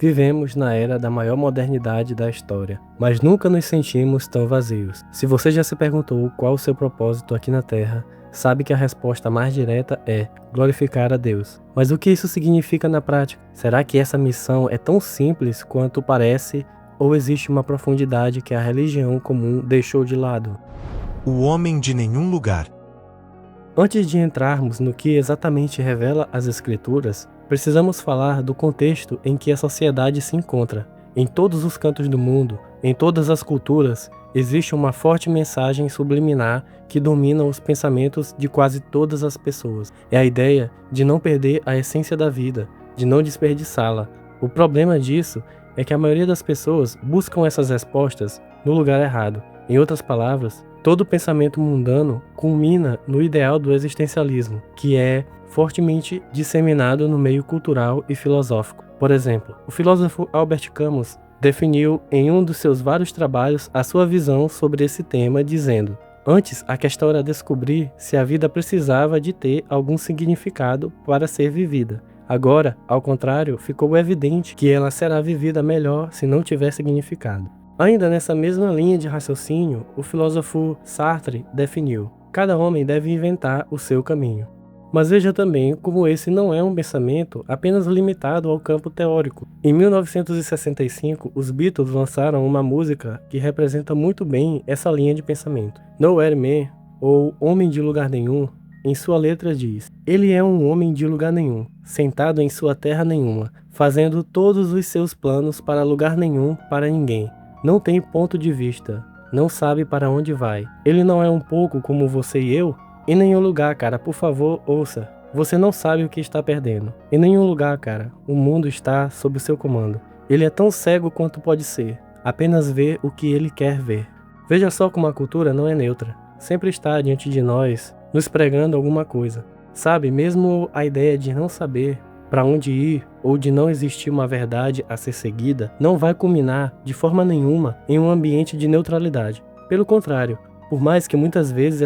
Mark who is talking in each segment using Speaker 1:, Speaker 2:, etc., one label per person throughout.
Speaker 1: Vivemos na era da maior modernidade da história, mas nunca nos sentimos tão vazios. Se você já se perguntou qual o seu propósito aqui na Terra, sabe que a resposta mais direta é glorificar a Deus. Mas o que isso significa na prática? Será que essa missão é tão simples quanto parece, ou existe uma profundidade que a religião comum deixou de lado?
Speaker 2: O homem de nenhum lugar.
Speaker 1: Antes de entrarmos no que exatamente revela as Escrituras, precisamos falar do contexto em que a sociedade se encontra. Em todos os cantos do mundo, em todas as culturas, existe uma forte mensagem subliminar que domina os pensamentos de quase todas as pessoas. É a ideia de não perder a essência da vida, de não desperdiçá-la. O problema disso é que a maioria das pessoas buscam essas respostas no lugar errado. Em outras palavras, todo pensamento mundano culmina no ideal do existencialismo, que é fortemente disseminado no meio cultural e filosófico. Por exemplo, o filósofo Albert Camus definiu em um dos seus vários trabalhos a sua visão sobre esse tema, dizendo: antes, a questão era descobrir se a vida precisava de ter algum significado para ser vivida. Agora, ao contrário, ficou evidente que ela será vivida melhor se não tiver significado. Ainda nessa mesma linha de raciocínio, o filósofo Sartre definiu: cada homem deve inventar o seu caminho. Mas veja também como esse não é um pensamento apenas limitado ao campo teórico. Em 1965, os Beatles lançaram uma música que representa muito bem essa linha de pensamento. Nowhere Man, ou Homem de Lugar Nenhum, em sua letra diz: ele é um homem de lugar nenhum, sentado em sua terra nenhuma, fazendo todos os seus planos para lugar nenhum, para ninguém. Não tem ponto de vista, não sabe para onde vai. Ele não é um pouco como você e eu? Em nenhum lugar, cara, por favor, ouça. Você não sabe o que está perdendo. Em nenhum lugar, cara, o mundo está sob o seu comando. Ele é tão cego quanto pode ser. Apenas vê o que ele quer ver. Veja só como a cultura não é neutra. Sempre está diante de nós, nos pregando alguma coisa. Sabe, mesmo a ideia de não saber para onde ir ou de não existir uma verdade a ser seguida, não vai culminar de forma nenhuma em um ambiente de neutralidade. Pelo contrário, por mais que muitas vezes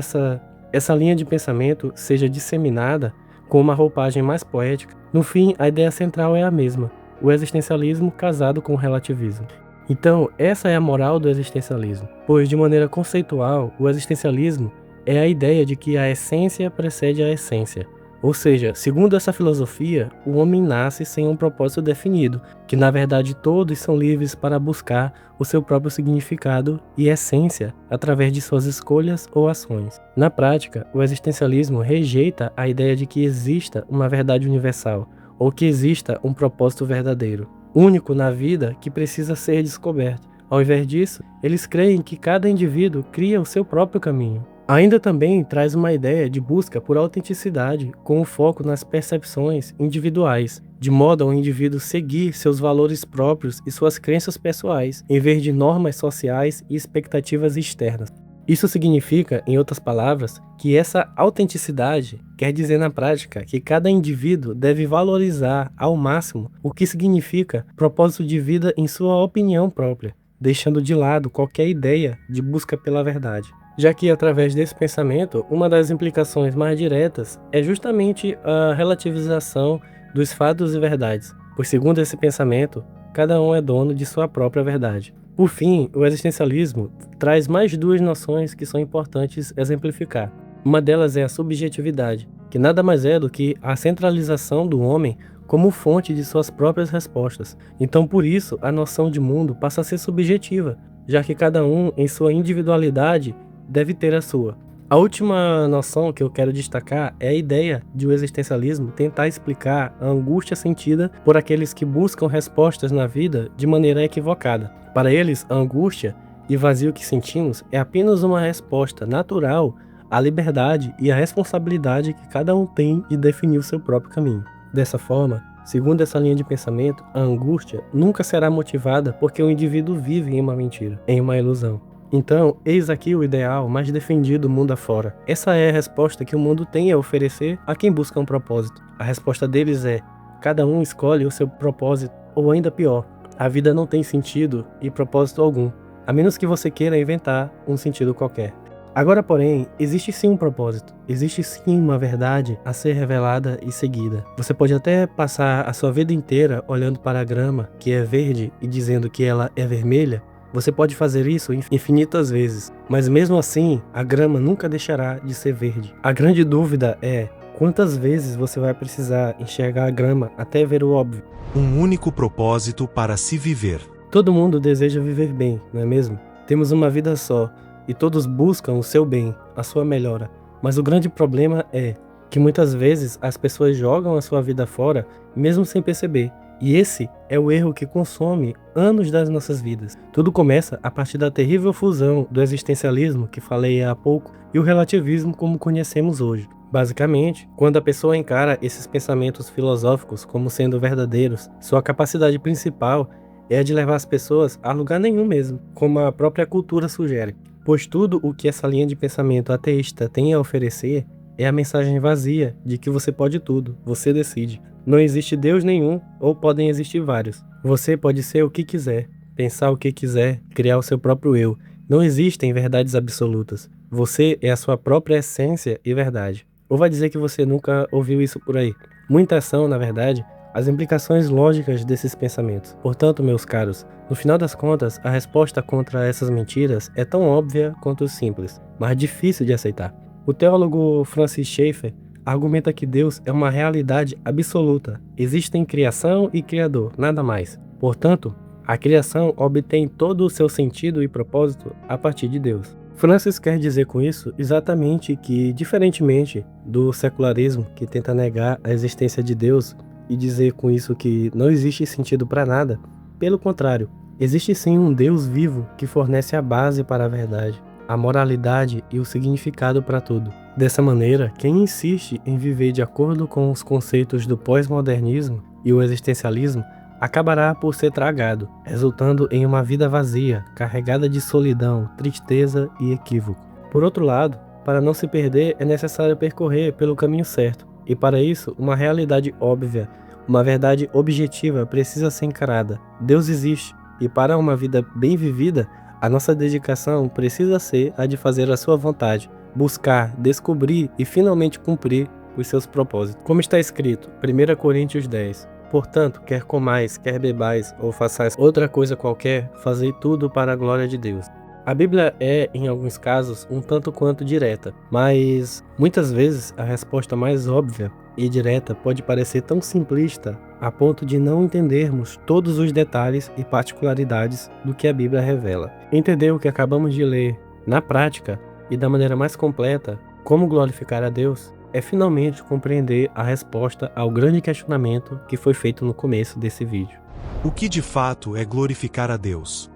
Speaker 1: essa linha de pensamento seja disseminada com uma roupagem mais poética, no fim a ideia central é a mesma: o existencialismo casado com o relativismo. Então, essa é a moral do existencialismo, pois de maneira conceitual, o existencialismo é a ideia de que a essência precede a essência. Ou seja, segundo essa filosofia, o homem nasce sem um propósito definido, que na verdade todos são livres para buscar o seu próprio significado e essência através de suas escolhas ou ações. Na prática, o existencialismo rejeita a ideia de que exista uma verdade universal, ou que exista um propósito verdadeiro, único na vida que precisa ser descoberto. Ao invés disso, eles creem que cada indivíduo cria o seu próprio caminho. Ainda também traz uma ideia de busca por autenticidade, com o foco nas percepções individuais, de modo ao indivíduo seguir seus valores próprios e suas crenças pessoais, em vez de normas sociais e expectativas externas. Isso significa, em outras palavras, que essa autenticidade quer dizer na prática que cada indivíduo deve valorizar ao máximo o que significa propósito de vida em sua opinião própria, deixando de lado qualquer ideia de busca pela verdade. Já que, através desse pensamento, uma das implicações mais diretas é justamente a relativização dos fatos e verdades, pois, segundo esse pensamento, cada um é dono de sua própria verdade. Por fim, o existencialismo traz mais duas noções que são importantes exemplificar. Uma delas é a subjetividade, que nada mais é do que a centralização do homem como fonte de suas próprias respostas. Então, por isso, a noção de mundo passa a ser subjetiva, já que cada um, em sua individualidade, deve ter a sua. A última noção que eu quero destacar é a ideia de o existencialismo tentar explicar a angústia sentida por aqueles que buscam respostas na vida de maneira equivocada. Para eles, a angústia e vazio que sentimos é apenas uma resposta natural à liberdade e à responsabilidade que cada um tem de definir o seu próprio caminho. Dessa forma, segundo essa linha de pensamento, a angústia nunca será motivada porque o indivíduo vive em uma mentira, em uma ilusão. Então, eis aqui o ideal mais defendido mundo afora. Essa é a resposta que o mundo tem a oferecer a quem busca um propósito. A resposta deles é: cada um escolhe o seu propósito, ou ainda pior, a vida não tem sentido e propósito algum, a menos que você queira inventar um sentido qualquer. Agora, porém, existe sim um propósito, existe sim uma verdade a ser revelada e seguida. Você pode até passar a sua vida inteira olhando para a grama, que é verde, e dizendo que ela é vermelha. Você pode fazer isso infinitas vezes, mas mesmo assim, a grama nunca deixará de ser verde. A grande dúvida é: quantas vezes você vai precisar enxergar a grama até ver o óbvio?
Speaker 2: Um único propósito para se viver.
Speaker 1: Todo mundo deseja viver bem, não é mesmo? Temos uma vida só, e todos buscam o seu bem, a sua melhora. Mas o grande problema é que muitas vezes as pessoas jogam a sua vida fora, mesmo sem perceber. E esse é o erro que consome anos das nossas vidas. Tudo começa a partir da terrível fusão do existencialismo, que falei há pouco, e o relativismo como conhecemos hoje. Basicamente, quando a pessoa encara esses pensamentos filosóficos como sendo verdadeiros, sua capacidade principal é a de levar as pessoas a lugar nenhum mesmo, como a própria cultura sugere. Pois tudo o que essa linha de pensamento ateísta tem a oferecer é a mensagem vazia de que você pode tudo, você decide. Não existe Deus nenhum, ou podem existir vários. Você pode ser o que quiser, pensar o que quiser, criar o seu próprio eu. Não existem verdades absolutas. Você é a sua própria essência e verdade. Ou vai dizer que você nunca ouviu isso por aí? Muitas são, na verdade, as implicações lógicas desses pensamentos. Portanto, meus caros, no final das contas, a resposta contra essas mentiras é tão óbvia quanto simples, mas difícil de aceitar. O teólogo Francis Schaeffer argumenta que Deus é uma realidade absoluta. Existem criação e criador, nada mais. Portanto, a criação obtém todo o seu sentido e propósito a partir de Deus. Francis quer dizer com isso exatamente que, diferentemente do secularismo que tenta negar a existência de Deus e dizer com isso que não existe sentido para nada, pelo contrário, existe sim um Deus vivo que fornece a base para a verdade, a moralidade e o significado para tudo. Dessa maneira, quem insiste em viver de acordo com os conceitos do pós-modernismo e o existencialismo acabará por ser tragado, resultando em uma vida vazia, carregada de solidão, tristeza e equívoco. Por outro lado, para não se perder, é necessário percorrer pelo caminho certo, e para isso, uma realidade óbvia, uma verdade objetiva precisa ser encarada. Deus existe, e para uma vida bem vivida, a nossa dedicação precisa ser a de fazer a sua vontade, buscar, descobrir e finalmente cumprir os seus propósitos. Como está escrito, 1 Coríntios 10. Portanto, quer comais, quer bebais, ou façais outra coisa qualquer, fazei tudo para a glória de Deus. A Bíblia é, em alguns casos, um tanto quanto direta, mas muitas vezes a resposta mais óbvia e direta pode parecer tão simplista a ponto de não entendermos todos os detalhes e particularidades do que a Bíblia revela. Entender o que acabamos de ler na prática e da maneira mais completa, como glorificar a Deus, é finalmente compreender a resposta ao grande questionamento que foi feito no começo desse vídeo.
Speaker 2: O que de fato é glorificar a Deus?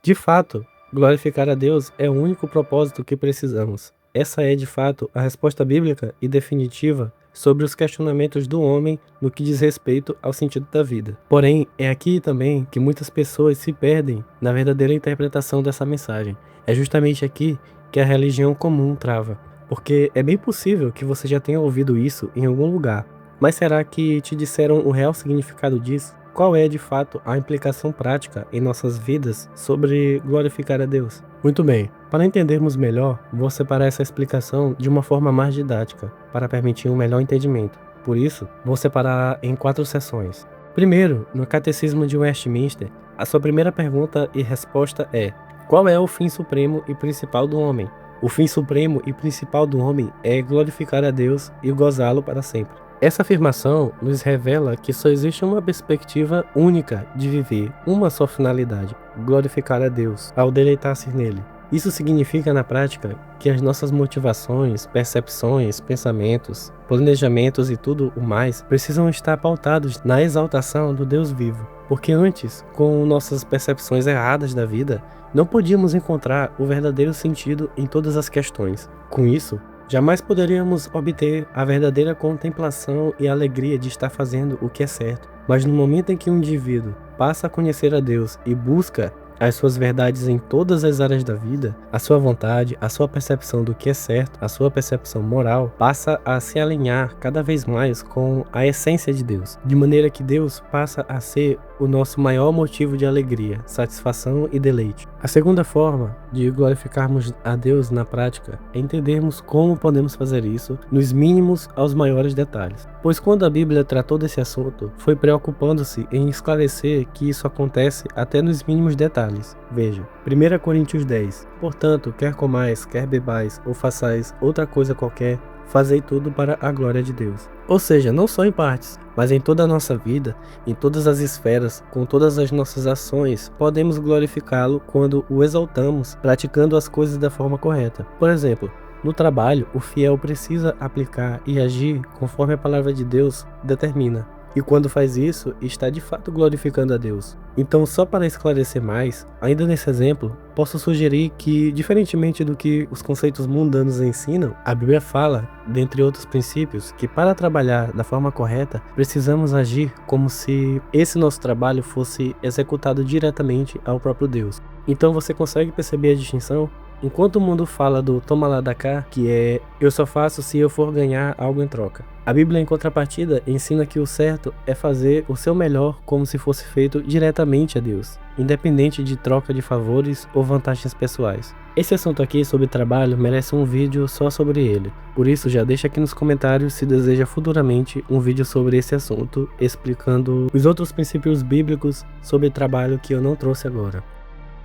Speaker 1: De fato, glorificar a Deus é o único propósito que precisamos. Essa é, de fato, a resposta bíblica e definitiva sobre os questionamentos do homem no que diz respeito ao sentido da vida. Porém, é aqui também que muitas pessoas se perdem na verdadeira interpretação dessa mensagem. É justamente aqui que a religião comum trava. Porque é bem possível que você já tenha ouvido isso em algum lugar. Mas será que te disseram o real significado disso? Qual é, de fato, a implicação prática em nossas vidas sobre glorificar a Deus? Muito bem, para entendermos melhor, vou separar essa explicação de uma forma mais didática, para permitir um melhor entendimento. Por isso, vou separar em 4 sessões. Primeiro, no Catecismo de Westminster, a sua primeira pergunta e resposta é: qual é o fim supremo e principal do homem? O fim supremo e principal do homem é glorificar a Deus e gozá-lo para sempre. Essa afirmação nos revela que só existe uma perspectiva única de viver, uma só finalidade: glorificar a Deus, ao deleitar-se nele. Isso significa, na prática, que as nossas motivações, percepções, pensamentos, planejamentos e tudo o mais precisam estar pautados na exaltação do Deus vivo. Porque antes, com nossas percepções erradas da vida, não podíamos encontrar o verdadeiro sentido em todas as questões. Com isso, jamais poderíamos obter a verdadeira contemplação e alegria de estar fazendo o que é certo. Mas no momento em que um indivíduo passa a conhecer a Deus e busca as suas verdades em todas as áreas da vida, a sua vontade, a sua percepção do que é certo, a sua percepção moral, passa a se alinhar cada vez mais com a essência de Deus, de maneira que Deus passa a ser o nosso maior motivo de alegria, satisfação e deleite. A segunda forma de glorificarmos a Deus na prática é entendermos como podemos fazer isso nos mínimos aos maiores detalhes. Pois quando a Bíblia tratou desse assunto, foi preocupando-se em esclarecer que isso acontece até nos mínimos detalhes. Veja, 1 Coríntios 10. Portanto, quer comais, quer bebais, ou façais outra coisa qualquer, fazei tudo para a glória de Deus. Ou seja, não só em partes, mas em toda a nossa vida, em todas as esferas, com todas as nossas ações, podemos glorificá-lo quando o exaltamos, praticando as coisas da forma correta. Por exemplo, no trabalho, o fiel precisa aplicar e agir conforme a palavra de Deus determina. E quando faz isso, está de fato glorificando a Deus. Então, só para esclarecer mais, ainda nesse exemplo, posso sugerir que, diferentemente do que os conceitos mundanos ensinam, a Bíblia fala, dentre outros princípios, que para trabalhar da forma correta, precisamos agir como se esse nosso trabalho fosse executado diretamente ao próprio Deus. Então você consegue perceber a distinção? Enquanto o mundo fala do toma lá da cá, que é eu só faço se eu for ganhar algo em troca, a Bíblia, em contrapartida, ensina que o certo é fazer o seu melhor como se fosse feito diretamente a Deus, independente de troca de favores ou vantagens pessoais. Esse assunto aqui sobre trabalho merece um vídeo só sobre ele, por isso já deixa aqui nos comentários se deseja futuramente um vídeo sobre esse assunto, explicando os outros princípios bíblicos sobre trabalho que eu não trouxe agora.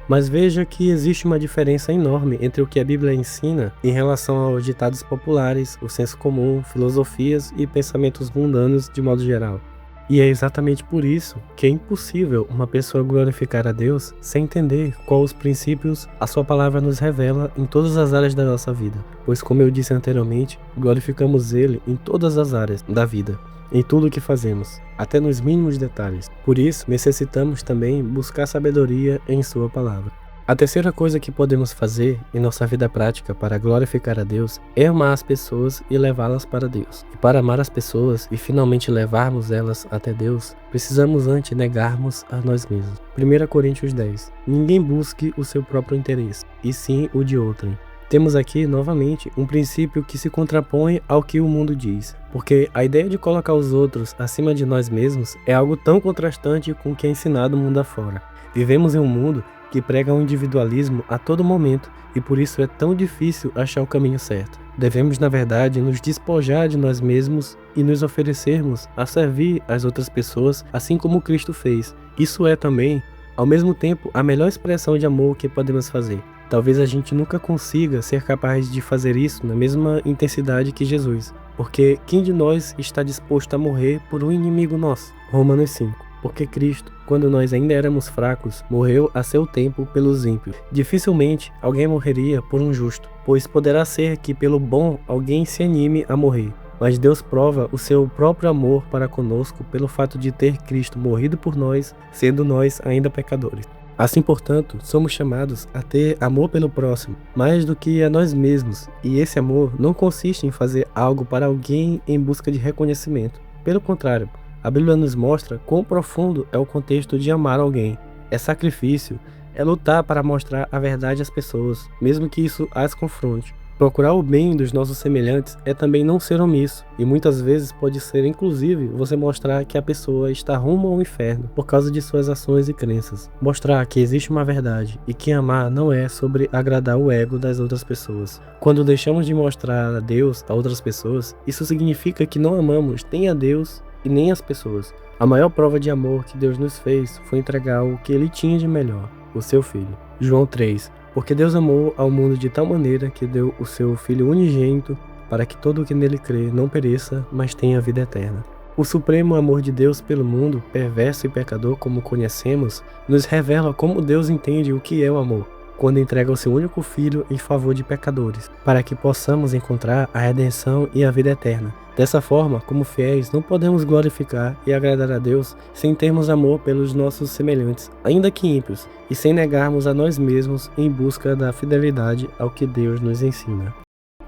Speaker 1: Mas veja que existe uma diferença enorme entre o que a Bíblia ensina em relação aos ditados populares, o senso comum, filosofias e pensamentos mundanos de modo geral. E é exatamente por isso que é impossível uma pessoa glorificar a Deus sem entender quais os princípios a sua palavra nos revela em todas as áreas da nossa vida. Pois, como eu disse anteriormente, glorificamos Ele em todas as áreas da vida, em tudo o que fazemos, até nos mínimos detalhes. Por isso, necessitamos também buscar sabedoria em sua palavra. A terceira coisa que podemos fazer em nossa vida prática para glorificar a Deus é amar as pessoas e levá-las para Deus. E para amar as pessoas e finalmente levarmos elas até Deus, precisamos antes negarmos a nós mesmos. 1 Coríntios 10. Ninguém busque o seu próprio interesse, e sim o de outrem. Temos aqui, novamente, um princípio que se contrapõe ao que o mundo diz, porque a ideia de colocar os outros acima de nós mesmos é algo tão contrastante com o que é ensinado mundo afora. Vivemos em um mundo que prega o individualismo a todo momento e por isso é tão difícil achar o caminho certo. Devemos, na verdade, nos despojar de nós mesmos e nos oferecermos a servir as outras pessoas, assim como Cristo fez. Isso é também, ao mesmo tempo, a melhor expressão de amor que podemos fazer. Talvez a gente nunca consiga ser capaz de fazer isso na mesma intensidade que Jesus, porque quem de nós está disposto a morrer por um inimigo nosso? Romanos 5. Porque Cristo, quando nós ainda éramos fracos, morreu a seu tempo pelos ímpios. Dificilmente alguém morreria por um justo, pois poderá ser que pelo bom alguém se anime a morrer. Mas Deus prova o seu próprio amor para conosco pelo fato de ter Cristo morrido por nós, sendo nós ainda pecadores. Assim, portanto, somos chamados a ter amor pelo próximo, mais do que a nós mesmos, e esse amor não consiste em fazer algo para alguém em busca de reconhecimento. Pelo contrário, a Bíblia nos mostra quão profundo é o contexto de amar alguém. É sacrifício, é lutar para mostrar a verdade às pessoas, mesmo que isso as confronte. Procurar o bem dos nossos semelhantes é também não ser omisso, e muitas vezes pode ser inclusive você mostrar que a pessoa está rumo ao inferno por causa de suas ações e crenças. Mostrar que existe uma verdade e que amar não é sobre agradar o ego das outras pessoas. Quando deixamos de mostrar a Deus a outras pessoas, isso significa que não amamos nem a Deus e nem as pessoas. A maior prova de amor que Deus nos fez foi entregar o que Ele tinha de melhor, o seu Filho. João 3. Porque Deus amou ao mundo de tal maneira que deu o seu Filho unigênito para que todo o que nele crê não pereça, mas tenha vida eterna. O supremo amor de Deus pelo mundo, perverso e pecador como conhecemos, nos revela como Deus entende o que é o amor, quando entrega o seu único Filho em favor de pecadores, para que possamos encontrar a redenção e a vida eterna. Dessa forma, como fiéis, não podemos glorificar e agradar a Deus sem termos amor pelos nossos semelhantes, ainda que ímpios, e sem negarmos a nós mesmos em busca da fidelidade ao que Deus nos ensina.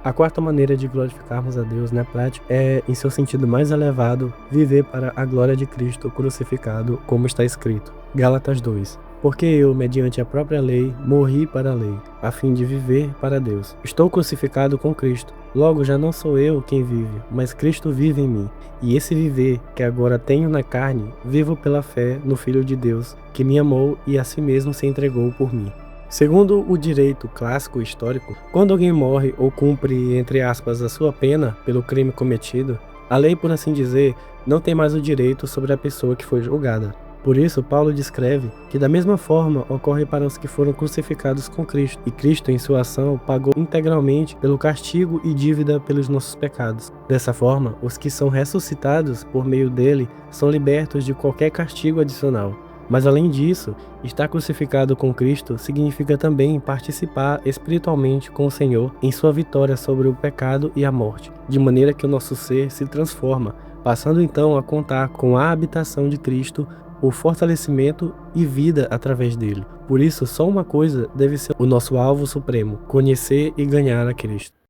Speaker 1: A quarta maneira de glorificarmos a Deus na prática é, em seu sentido mais elevado, viver para a glória de Cristo crucificado, como está escrito. Gálatas 2. Porque eu, mediante a própria lei, morri para a lei, a fim de viver para Deus. Estou crucificado com Cristo. Logo já não sou eu quem vive, mas Cristo vive em mim. E esse viver que agora tenho na carne, vivo pela fé no Filho de Deus, que me amou e a si mesmo se entregou por mim. Segundo o direito clássico histórico, quando alguém morre ou cumpre, entre aspas, a sua pena pelo crime cometido, a lei, por assim dizer, não tem mais o direito sobre a pessoa que foi julgada. Por isso, Paulo descreve que da mesma forma ocorre para os que foram crucificados com Cristo, e Cristo, em sua ação, pagou integralmente pelo castigo e dívida pelos nossos pecados. Dessa forma, os que são ressuscitados por meio dele são libertos de qualquer castigo adicional. Mas além disso, estar crucificado com Cristo significa também participar espiritualmente com o Senhor em sua vitória sobre o pecado e a morte, de maneira que o nosso ser se transforma, passando então a contar com a habitação de Cristo, o fortalecimento e vida através dele. Por isso, só uma coisa deve ser o nosso alvo supremo: conhecer e ganhar a Cristo.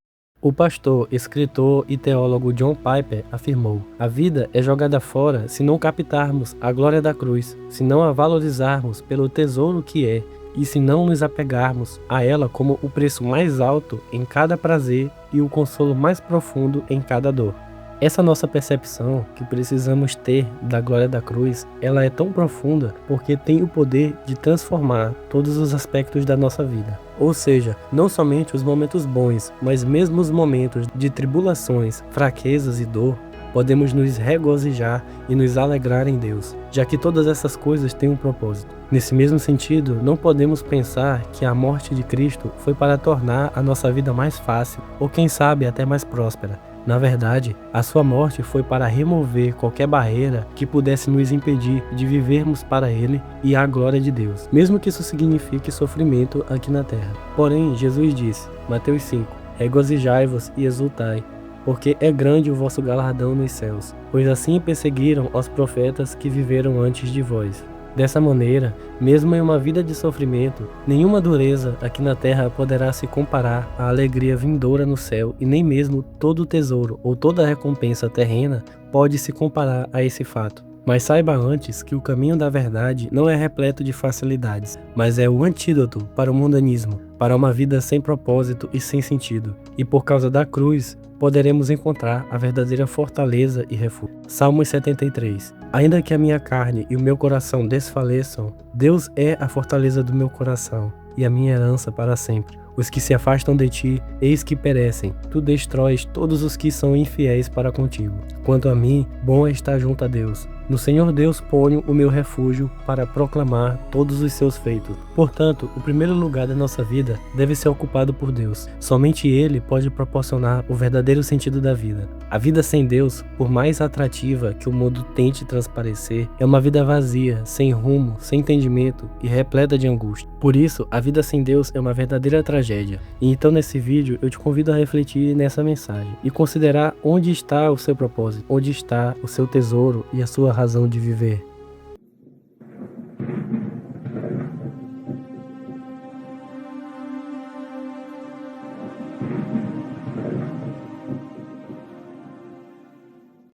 Speaker 1: O pastor, escritor e teólogo John Piper afirmou: a vida é jogada fora se não captarmos a glória da cruz, se não a valorizarmos pelo tesouro que é, e se não nos apegarmos a ela como o preço mais alto em cada prazer e o consolo mais profundo em cada dor. Essa nossa percepção que precisamos ter da glória da cruz, ela é tão profunda porque tem o poder de transformar todos os aspectos da nossa vida. Ou seja, não somente os momentos bons, mas mesmo os momentos de tribulações, fraquezas e dor, podemos nos regozijar e nos alegrar em Deus, já que todas essas coisas têm um propósito. Nesse mesmo sentido, não podemos pensar que a morte de Cristo foi para tornar a nossa vida mais fácil, ou quem sabe até mais próspera. Na verdade, a sua morte foi para remover qualquer barreira que pudesse nos impedir de vivermos para Ele e a glória de Deus, mesmo que isso signifique sofrimento aqui na terra. Porém, Jesus disse, Mateus 5, regozijai-vos e exultai, porque é grande o vosso galardão nos céus, pois assim perseguiram os profetas que viveram antes de vós. Dessa maneira, mesmo em uma vida de sofrimento, nenhuma dureza aqui na terra poderá se comparar à alegria vindoura no céu, e nem mesmo todo o tesouro ou toda a recompensa terrena pode se comparar a esse fato. Mas saiba antes que o caminho da verdade não é repleto de facilidades, mas é o antídoto para o mundanismo, para uma vida sem propósito e sem sentido. E por causa da cruz, poderemos encontrar a verdadeira fortaleza e refúgio. Salmos 73. Ainda que a minha carne e o meu coração desfaleçam, Deus é a fortaleza do meu coração e a minha herança para sempre. Os que se afastam de ti, eis que perecem. Tu destróis todos os que são infiéis para contigo. Quanto a mim, bom é estar junto a Deus. No Senhor Deus ponho o meu refúgio para proclamar todos os seus feitos. Portanto, o primeiro lugar da nossa vida deve ser ocupado por Deus. Somente Ele pode proporcionar o verdadeiro sentido da vida. A vida sem Deus, por mais atrativa que o mundo tente transparecer, é uma vida vazia, sem rumo, sem entendimento e repleta de angústia. Por isso, a vida sem Deus é uma verdadeira tragédia. E então nesse vídeo eu te convido a refletir nessa mensagem e considerar onde está o seu propósito, onde está o seu tesouro e a sua razão de viver.